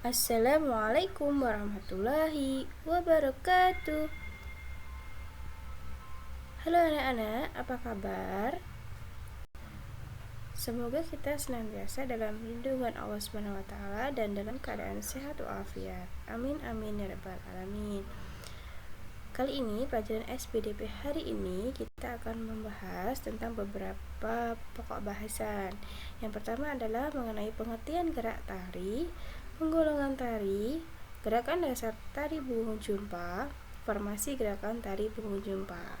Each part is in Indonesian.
Assalamualaikum warahmatullahi wabarakatuh. Halo anak-anak, apa kabar? Semoga kita senantiasa dalam lindungan Allah SWT dan dalam keadaan sehat walafiat. Amin amin ya rabbal alamin. Kali ini pelajaran SPDP hari ini kita akan membahas tentang beberapa pokok bahasan. Yang pertama adalah mengenai pengertian gerak tari, penggolongan tari, gerakan dasar tari bungung jumpa, formasi gerakan tari bungung jumpa.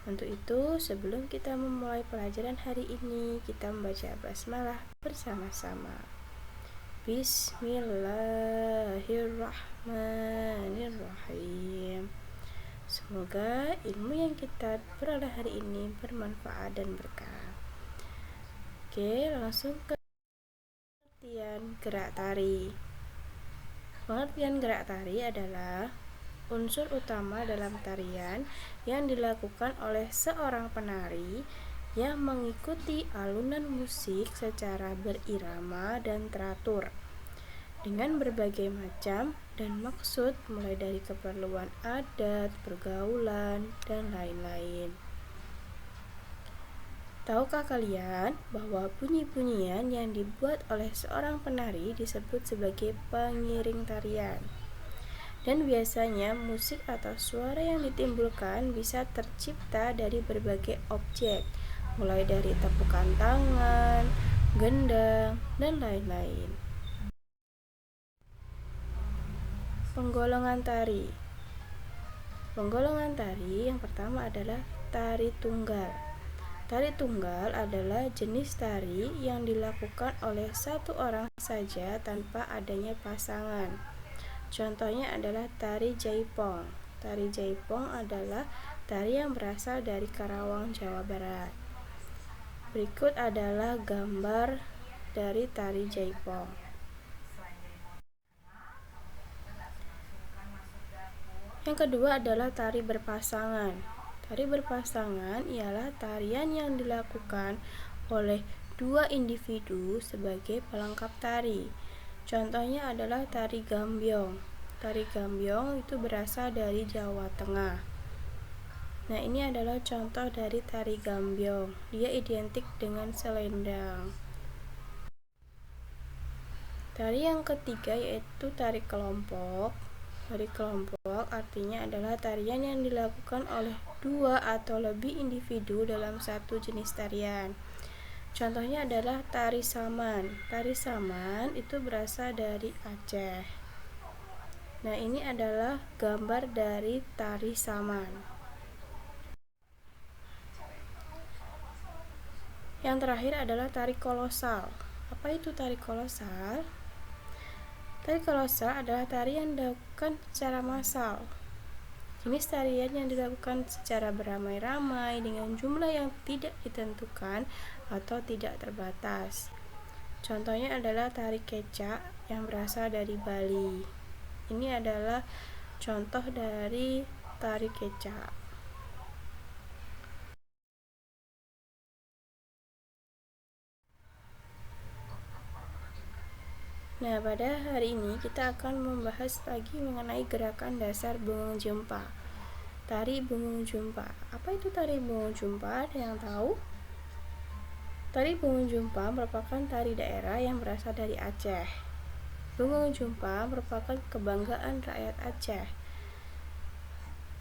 Untuk itu, sebelum kita memulai pelajaran hari ini, kita membaca basmalah bersama-sama. Bismillahirrahmanirrahim. Semoga ilmu yang kita peroleh hari ini bermanfaat dan berkah. Oke, langsung ke pengertian gerak tari. Pengertian gerak tari adalah unsur utama dalam tarian yang dilakukan oleh seorang penari yang mengikuti alunan musik secara berirama dan teratur dengan berbagai macam dan maksud, mulai dari keperluan adat, pergaulan, dan lain-lain. Tahukah kalian bahwa bunyi-bunyian yang dibuat oleh seorang penari disebut sebagai pengiring tarian? Dan biasanya musik atau suara yang ditimbulkan bisa tercipta dari berbagai objek, mulai dari tepukan tangan, gendang, dan lain-lain. Penggolongan tari. Penggolongan tari yang pertama adalah tari tunggal. Tari tunggal adalah jenis tari yang dilakukan oleh satu orang saja tanpa adanya pasangan. Contohnya adalah tari jaipong. Tari jaipong adalah tari yang berasal dari Karawang, Jawa Barat. Berikut adalah gambar dari tari jaipong. Yang kedua adalah tari berpasangan. Tari berpasangan ialah tarian yang dilakukan oleh dua individu sebagai pelengkap tari. Contohnya adalah tari gambyong. Tari gambyong itu berasal dari Jawa Tengah. Nah, ini adalah contoh dari tari gambyong. Dia identik dengan selendang. Tari yang ketiga yaitu tari kelompok. Tari kelompok artinya adalah tarian yang dilakukan oleh dua atau lebih individu dalam satu jenis tarian. Contohnya adalah tari saman. Tari saman itu berasal dari Aceh. Nah, ini adalah gambar dari tari saman. Yang terakhir adalah tari kolosal. Apa itu tari kolosal? Tari kolosal adalah tari yang dilakukan secara massal. Jenis tarian yang dilakukan secara beramai-ramai dengan jumlah yang tidak ditentukan atau tidak terbatas. Contohnya adalah tari kecak yang berasal dari Bali. Ini adalah contoh dari tari kecak. Nah, pada hari ini kita akan membahas lagi mengenai gerakan dasar bungung jumpa. Tari bungung jumpa. Apa itu tari bungung jumpa? Ada yang tahu? Tari bungung jumpa merupakan tari daerah yang berasal dari Aceh. Bungung jumpa merupakan kebanggaan rakyat Aceh.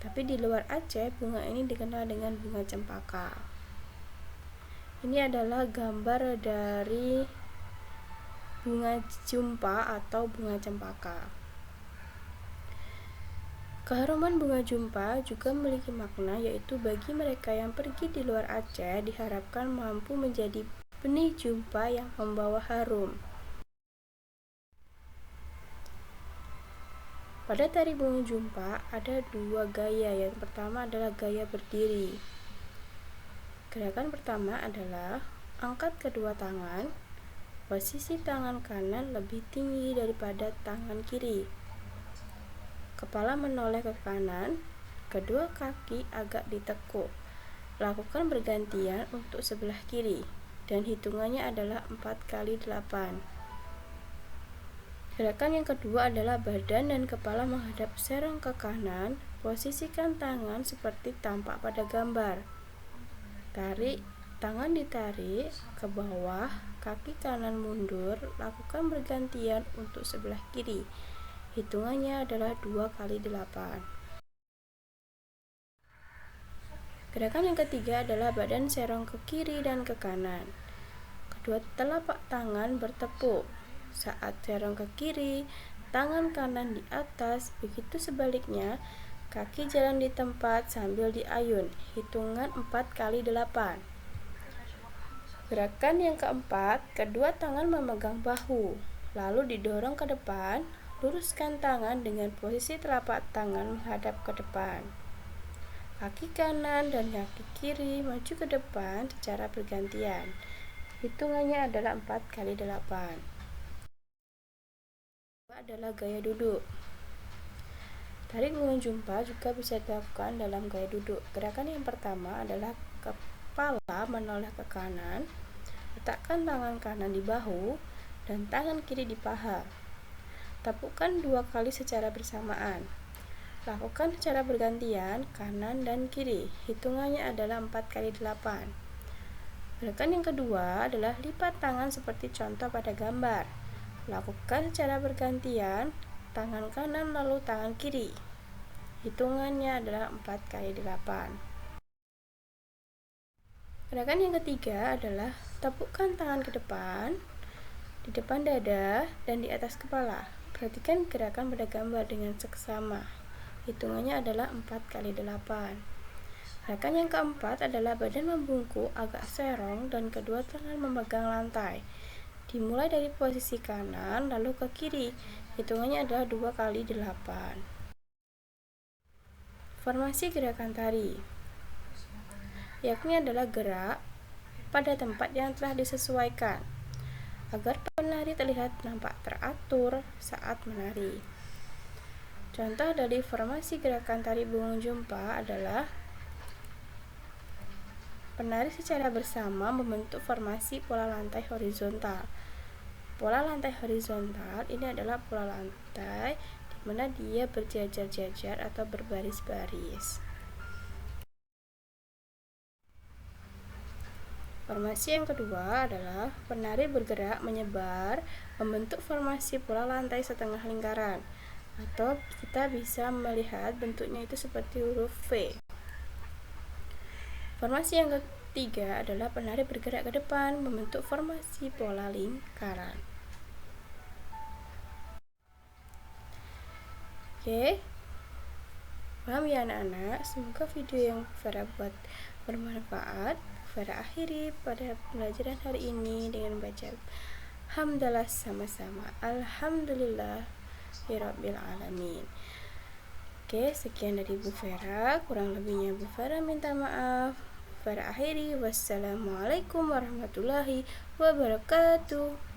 Tapi di luar Aceh, bunga ini dikenal dengan bunga cempaka. Ini adalah gambar dari bunga jumpa atau bunga cempaka. Keharuman bunga jumpa juga memiliki makna, yaitu bagi mereka yang pergi di luar Aceh diharapkan mampu menjadi benih jumpa yang membawa harum. Pada tari bunga jumpa ada dua gaya. Yang pertama adalah gaya berdiri. Gerakan pertama adalah angkat kedua tangan. Posisi tangan kanan lebih tinggi daripada tangan kiri. Kepala menoleh ke kanan, kedua kaki agak ditekuk. Lakukan bergantian untuk sebelah kiri dan hitungannya adalah 4 kali 8. Gerakan yang kedua adalah badan dan kepala menghadap serong ke kanan. Posisikan tangan seperti tampak pada gambar. Tarik, tangan ditarik ke bawah, kaki kanan mundur, lakukan bergantian untuk sebelah kiri. Hitungannya adalah 2 kali 8. Gerakan yang ketiga adalah badan serong ke kiri dan ke kanan. Kedua telapak tangan bertepuk. Saat serong ke kiri, tangan kanan di atas, begitu sebaliknya, kaki jalan di tempat sambil diayun. Hitungan 4 kali 8. Gerakan yang keempat, kedua tangan memegang bahu, lalu didorong ke depan. Luruskan tangan dengan posisi telapak tangan menghadap ke depan. Kaki kanan dan kaki kiri maju ke depan secara bergantian. Hitungannya adalah 4 kali 8. Adalah gaya duduk. Tarik gunung jumpa juga bisa dilakukan dalam gaya duduk. Gerakan yang pertama adalah kepala menoleh ke kanan. Letakkan tangan kanan di bahu dan tangan kiri di paha. Tepukkan 2 kali secara bersamaan. Lakukan secara bergantian kanan dan kiri. Hitungannya adalah 4 kali 8. Gerakan yang kedua adalah lipat tangan seperti contoh pada gambar. Lakukan secara bergantian tangan kanan lalu tangan kiri. Hitungannya adalah 4 kali 8. Gerakan yang ketiga adalah tepukkan tangan ke depan, di depan dada dan di atas kepala. Perhatikan gerakan pada gambar dengan seksama. Hitungannya adalah 4 kali 8. Gerakan yang keempat adalah badan membungkuk agak serong dan kedua tangan memegang lantai. Dimulai dari posisi kanan lalu ke kiri. Hitungannya adalah 2 kali 8. Formasi gerakan tari, yakni adalah gerak pada tempat yang telah disesuaikan agar penari terlihat nampak teratur saat menari. Contoh dari formasi gerakan tari bungung jumpa adalah penari secara bersama membentuk formasi pola lantai horizontal. Pola lantai horizontal ini adalah pola lantai di mana dia berjajar-jajar atau berbaris-baris. Formasi yang kedua adalah penari bergerak menyebar membentuk formasi pola lantai setengah lingkaran, atau kita bisa melihat bentuknya itu seperti huruf V. Formasi yang ketiga adalah penari bergerak ke depan membentuk formasi pola lingkaran. Oke, paham ya anak-anak? Semoga video yang Vera buat bermanfaat. Vera akhiri pada pembelajaran hari ini dengan baca hamdalah sama-sama. Alhamdulillah Rabbil alamin. Oke, sekian dari Bu Vera. Kurang lebihnya Bu Vera minta maaf. Vera akhiri. Wassalamualaikum warahmatullahi wabarakatuh.